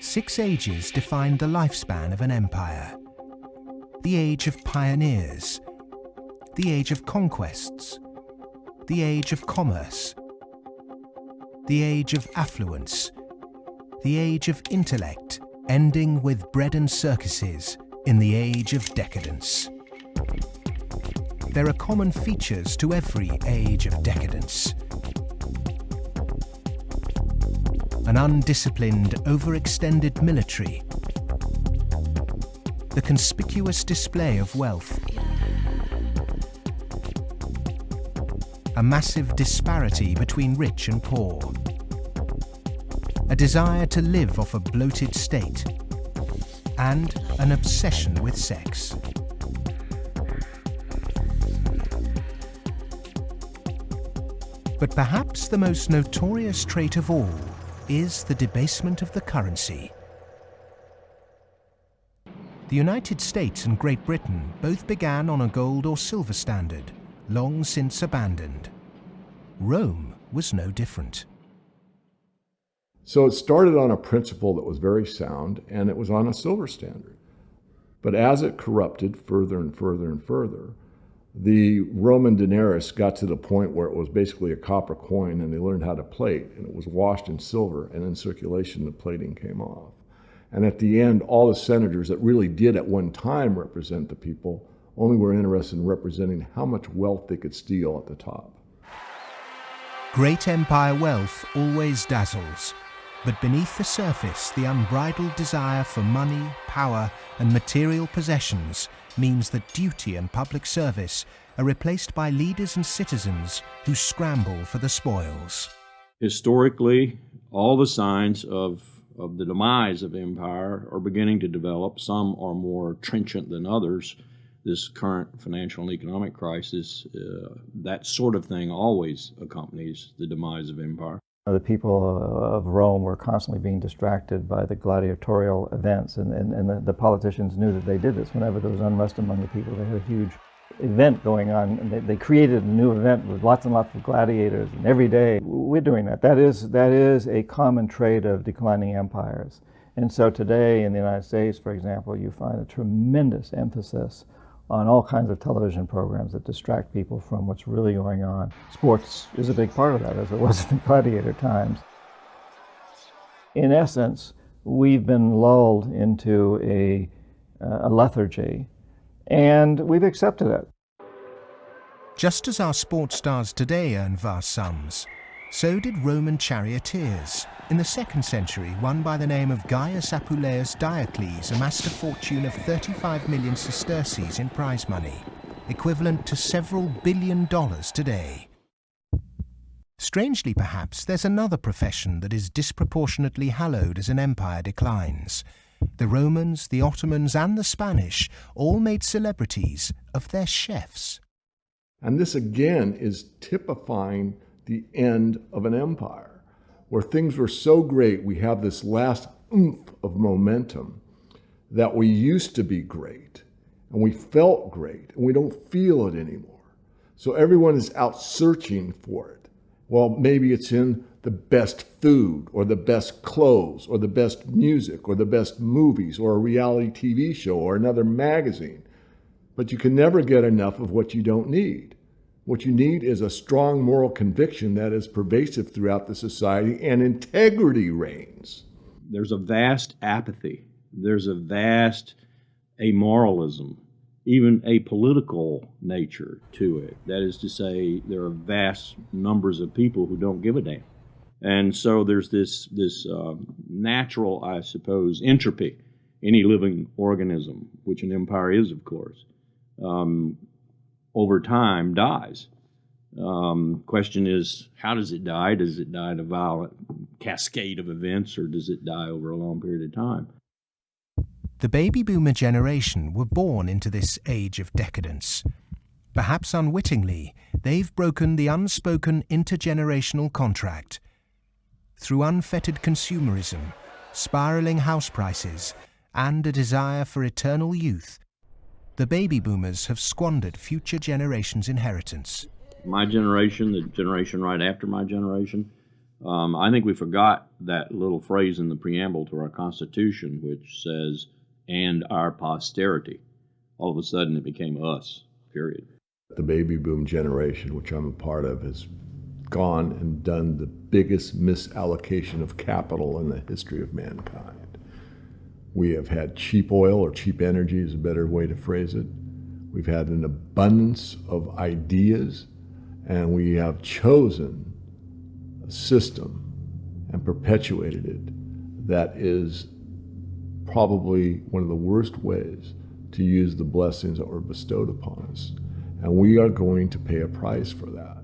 6 ages defined the lifespan of an empire. The age of pioneers, the age of conquests, the age of commerce, the age of affluence, the age of intellect, ending with bread and circuses in the age of decadence. There are common features to every age of decadence. An undisciplined, overextended military, the conspicuous display of wealth, a massive disparity between rich and poor, a desire to live off a bloated state, and an obsession with sex. But perhaps the most notorious trait of all is the debasement of the currency. The United States and Great Britain both began on a gold or silver standard, long since abandoned. Rome was no different. So it started on a principle that was very sound, and it was on a silver standard. But as it corrupted further and further and further, the Roman denarius got to the point where it was basically a copper coin, and they learned how to plate, and it was washed in silver, and in circulation the plating came off. And at the end, all the senators that really did at one time represent the people only were interested in representing how much wealth they could steal at the top. Great empire wealth always dazzles, but beneath the surface, the unbridled desire for money, power, and material possessions means that duty and public service are replaced by leaders and citizens who scramble for the spoils. Historically, all the signs of the demise of empire are beginning to develop. Some are more trenchant than others. This current financial and economic crisis, that sort of thing always accompanies the demise of empire. The people of Rome were constantly being distracted by the gladiatorial events, and the politicians knew that they did this. Whenever there was unrest among the people, they had a huge event going on, and they created a new event with lots and lots of gladiators, and every day we're doing that. That is a common trait of declining empires. And so today in the United States, for example, you find a tremendous emphasis on all kinds of television programs that distract people from what's really going on. Sports is a big part of that, as it was in the gladiator times. In essence, we've been lulled into a lethargy, and we've accepted it. Just as our sports stars today earn vast sums, so did Roman charioteers. In the 2nd century, one by the name of Gaius Apuleius Diocles amassed a fortune of 35 million sesterces in prize money, equivalent to several $1 billion today. Strangely perhaps, there's another profession that is disproportionately hallowed as an empire declines. The Romans, the Ottomans, and the Spanish all made celebrities of their chefs. And this again is typifying the end of an empire, where things were so great, we have this last oomph of momentum that we used to be great, and we felt great, and we don't feel it anymore. So everyone is out searching for it. Well, maybe it's in the best food, or the best clothes, or the best music, or the best movies, or a reality TV show, or another magazine. But you can never get enough of what you don't need. What you need is a strong moral conviction that is pervasive throughout the society, and integrity reigns. There's a vast apathy. There's a vast amoralism, even a political nature to it. That is to say, there are vast numbers of people who don't give a damn. And so there's this natural, I suppose, entropy. Any living organism, which an empire is, of course, over time dies. Question is, how does it die? Does it die in a violent cascade of events, or does it die over a long period of time? The baby boomer generation were born into this age of decadence. Perhaps unwittingly, they've broken the unspoken intergenerational contract. Through unfettered consumerism, spiraling house prices, and a desire for eternal youth, the baby boomers have squandered future generations' inheritance. My generation, the generation right after my generation, I think we forgot that little phrase in the preamble to our Constitution, which says, "and our posterity." All of a sudden, it became us, period. The baby boom generation, which I'm a part of, has gone and done the biggest misallocation of capital in the history of mankind. We have had cheap oil, or cheap energy is a better way to phrase it. We've had an abundance of ideas, and we have chosen a system and perpetuated it that is probably one of the worst ways to use the blessings that were bestowed upon us. And we are going to pay a price for that.